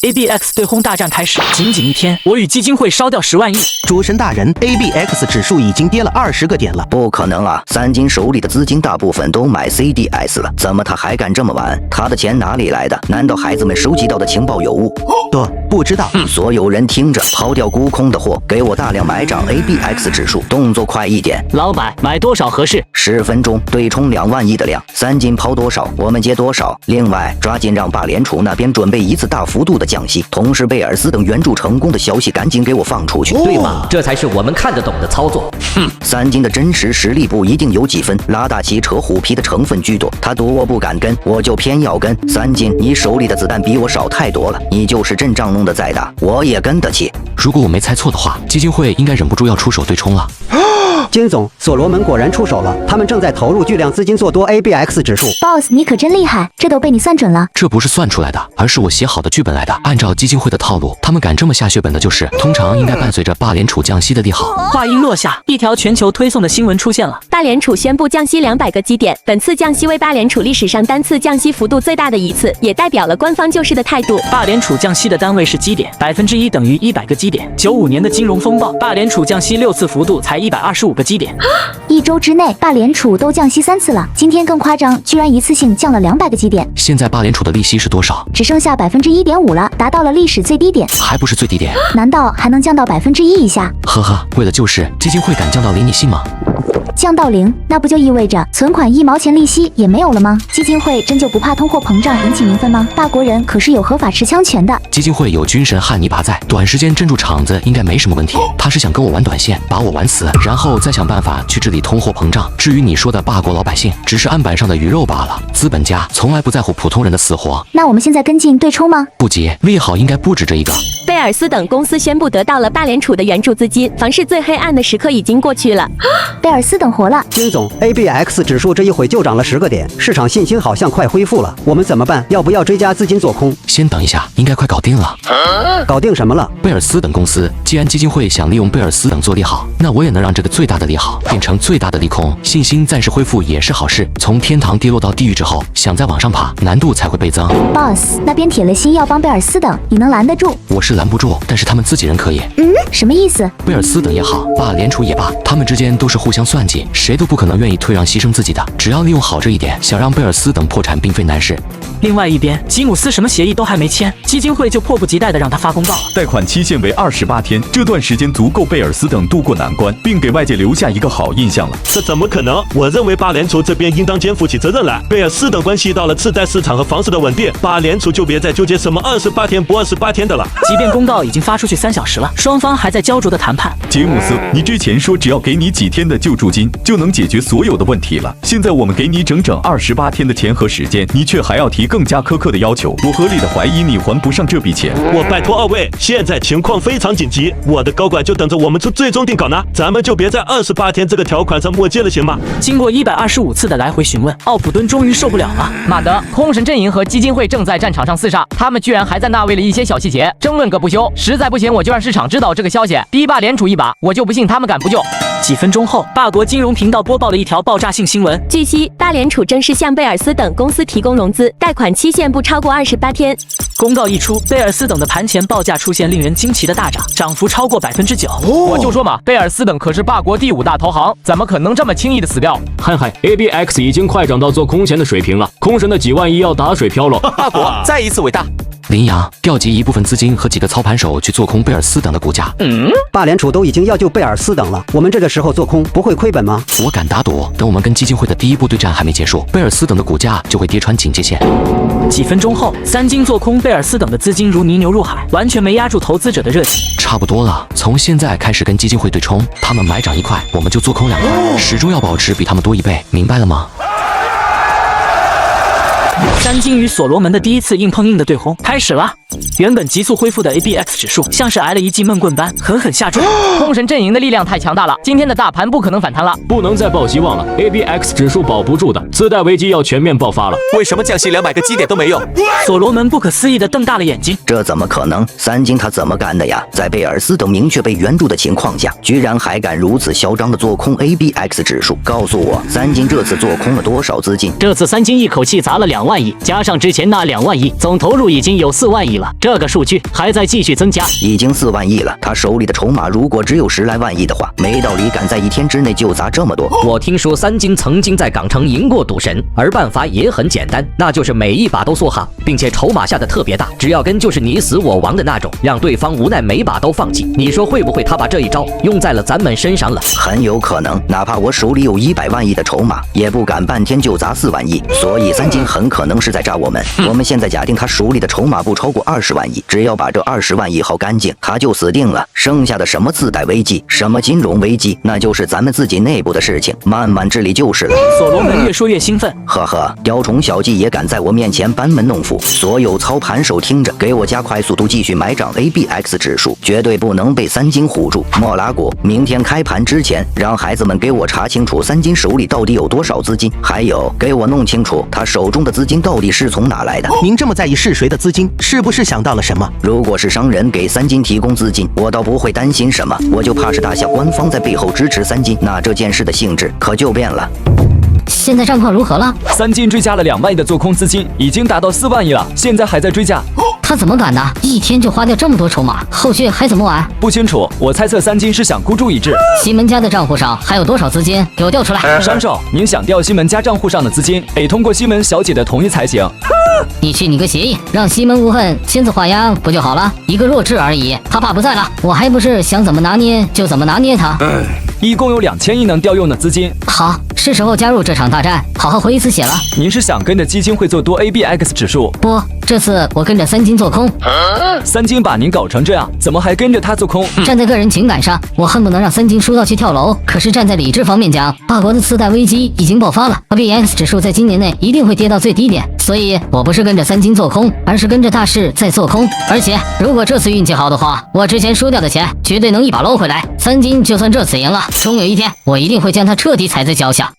ABX 对轰大战开始，仅仅一天，我与基金会烧掉10万亿。主神大人 ，ABX 指数已经跌了20个点了。不可能啊！三金手里的资金大部分都买 CDS 了，怎么他还敢这么玩？他的钱哪里来的？难道孩子们收集到的情报有误？不知道。所有人听着，抛掉沽空的货，给我大量买涨 ABX 指数，动作快一点。老板，买多少合适？10分钟对冲2万亿的量，三金抛多少，我们接多少。另外，抓紧让大联储那边准备一次大幅度的降息，同时贝尔斯等援助成功的消息赶紧给我放出去，对吗？这才是我们看得懂的操作。三金的真实实力不一定有几分，拉大旗扯虎皮的成分居多。他赌我不敢跟，我就偏要跟。三金，你手里的子弹比我少太多了，你就是阵仗弄得再大，我也跟得起。如果我没猜错的话，基金会应该忍不住要出手对冲了。金总，所罗门果然出手了，他们正在投入巨量资金做多 ABX 指数。Boss， 你可真厉害，这都被你算准了。这不是算出来的，而是我写好的剧本来的。按照基金会的套路，他们敢这么下血本的，就是通常应该伴随着大联储降息的利好。话音落下，一条全球推送的新闻出现了。大联储宣布降息200个基点，本次降息为大联储历史上单次降息幅度最大的一次，也代表了官方救市的态度。大联储降息的单位是基点，1%等于100个基点。95年的金融风暴，大联储降息6次幅度才125个基点。1周之内，大联储都降息3次了，今天更夸张，居然一次性降了200个基点。现在大联储的利息是多少？只剩下1.5%了，达到了历史最低点。还不是最低点？难道还能降到1%以下？呵呵，为了救市，基金会敢降到0，你信吗？降到0，那不就意味着存款1毛钱利息也没有了吗？基金会真就不怕通货膨胀引起民愤吗？大国人可是有合法持枪权的。基金会有军神汉尼拔在，短时间镇住场子应该没什么问题。他是想跟我玩短线，把我玩死，然后再想办法去治理通货膨胀。至于你说的霸国老百姓，只是案板上的鱼肉罢了。资本家从来不在乎普通人的死活。那我们现在跟进对冲吗？不急，利好应该不止这一个。贝尔斯等公司宣布得到了大联储的援助资金，房市最黑暗的时刻已经过去了。贝尔斯等活了。金总 ，ABX 指数这一会就涨了10个点，市场信心好像快恢复了。我们怎么办？要不要追加资金做空？先等一下，应该快搞定了。搞定什么了？贝尔斯等公司，既然基金会想利用贝尔斯等做利好，那我也能让这个最大的利好变成最大的利空。信心暂时恢复也是好事。从天堂跌落到地狱之后，想再往上爬，难度才会倍增。Boss， 那边铁了心要帮贝尔斯等，你能拦得住？我是拦不住，但是他们自己人可以。什么意思？贝尔斯等也好，大联储也罢，他们之间都是互相算计，谁都不可能愿意退让牺牲自己的。只要利用好这一点，想让贝尔斯等破产并非难事。另外一边，吉姆斯什么协议都还没签，基金会就迫不及待地让他发公告了。贷款期限为28天，这段时间足够贝尔斯等渡过难关，并给外界留下一个好印象了。这怎么可能？我认为大联储这边应当肩负起责任来。贝尔斯等关系到了次贷市场和房市的稳定，大联储就别再纠结什么28天不28天的了。即便公告已经发出去3小时了，双方还在焦灼的谈判。杰姆斯，你之前说只要给你几天的救助金就能解决所有的问题了，现在我们给你整整28天的钱和时间，你却还要提更加苛刻的要求，我合理的怀疑你还不上这笔钱。我拜托2位，现在情况非常紧急，我的高管就等着我们出最终定稿呢，咱们就别在28天这个条款上墨迹了，行吗？经过125次的来回询问，奥普敦终于受不了了。妈的，空神阵营和基金会正在战场上厮杀，他们居然还在那为了一些小细节争论个不休，实在不行我就让市场知道这个消息，逼大联储一把，我就不信他们敢不救。几分钟后，大国金融频道播报了一条爆炸性新闻。据悉，大联储正式向贝尔斯等公司提供融资，贷款期限不超过28天。公告一出，贝尔斯等的盘前报价出现令人惊奇的大涨，涨幅超过9%。我就说嘛，贝尔斯等可是霸国第5大投行，怎么可能这么轻易的死掉？嗨，ABX 已经快涨到做空前的水平了，空神的几万亿要打水漂了。大国再一次伟大。林阳调集一部分资金和几个操盘手去做空贝尔斯等的股价。大联储都已经要救贝尔斯等了，我们这个时候做空不会亏本吗？我敢打赌，等我们跟基金会的第一波对战还没结束，贝尔斯等的股价就会跌穿警戒线。几分钟后，三金做空贝尔斯等的资金如泥牛入海，完全没压住投资者的热情。差不多了，从现在开始跟基金会对冲，他们买涨1块，我们就做空2块，始终要保持比他们多1倍，明白了吗？三金与所罗门的第一次硬碰硬的对轰开始了。原本急速恢复的 ABX 指数像是挨了一记闷棍般狠狠下注。空神阵营的力量太强大了，今天的大盘不可能反弹了，不能再抱希望了。ABX 指数保不住的，次贷危机要全面爆发了。为什么降息200个基点都没用？所罗门不可思议地瞪大了眼睛，这怎么可能？三金他怎么干的呀？在贝尔斯等明确被援助的情况下，居然还敢如此嚣张地做空 ABX 指数？告诉我，三金这次做空了多少资金？这次三金一口气砸了2万亿，加上之前那2万亿，总投入已经有4万亿了。这个数据还在继续增加，已经4万亿了。他手里的筹码如果只有10来万亿的话，没道理敢在1天之内就砸这么多。我听说三金曾经在港城赢过赌神，而办法也很简单，那就是每一把都梭哈，并且筹码下的特别大，只要跟就是你死我亡的那种，让对方无奈每把都放弃。你说会不会他把这一招用在了咱们身上了？很有可能，哪怕我手里有100万亿的筹码，也不敢半天就砸4万亿。所以三金很可能是在诈我们。我们现在假定他手里的筹码不超过20万亿，只要把这20万亿耗干净，他就死定了。剩下的什么次贷危机，什么金融危机，那就是咱们自己内部的事情，慢慢治理就是了。所罗门越说越兴奋，呵呵，雕虫小技也敢在我面前班门弄斧。所有操盘手听着，给我加快速度，继续买涨 ABX 指数，绝对不能被三金唬住。莫拉古，明天开盘之前，让孩子们给我查清楚三金手里到底有多少资金，还有给我弄清楚他手中的资金到底是从哪来的。您这么在意是谁的资金，是不是想到了什么？如果是商人给三金提供资金，我倒不会担心什么，我就怕是大夏官方在背后支持三金，那这件事的性质可就变了。现在战况如何了？三金追加了2万亿的做空资金，已经达到4万亿了，现在还在追加。他怎么敢呢？一天就花掉这么多筹码，后续还怎么玩？不清楚，我猜测三金是想孤注一掷。西门家的账户上还有多少资金？给我调出来！商少，您想调西门家账户上的资金，得通过西门小姐的同意才行。你去拟个协议，让西门无恨签字画押不就好了？一个弱智而已，他爸不在了，我还不是想怎么拿捏就怎么拿捏他。一共有2000亿能调用的资金。好，是时候加入这场大战，好好回一次血了。您是想跟着基金会做多 ABX 指数？不，这次我跟着三金做空。三金把您搞成这样，怎么还跟着他做空？站在个人情感上，我恨不能让三金输到去跳楼。可是站在理智方面讲，法国的次贷危机已经爆发了 ，ABX 指数在今年内一定会跌到最低点。所以我不是跟着三金做空，而是跟着大势在做空。而且如果这次运气好的话，我之前输掉的钱绝对能一把捞回来。三金就算这次赢了，终有一天我一定会将他彻底踩在脚下。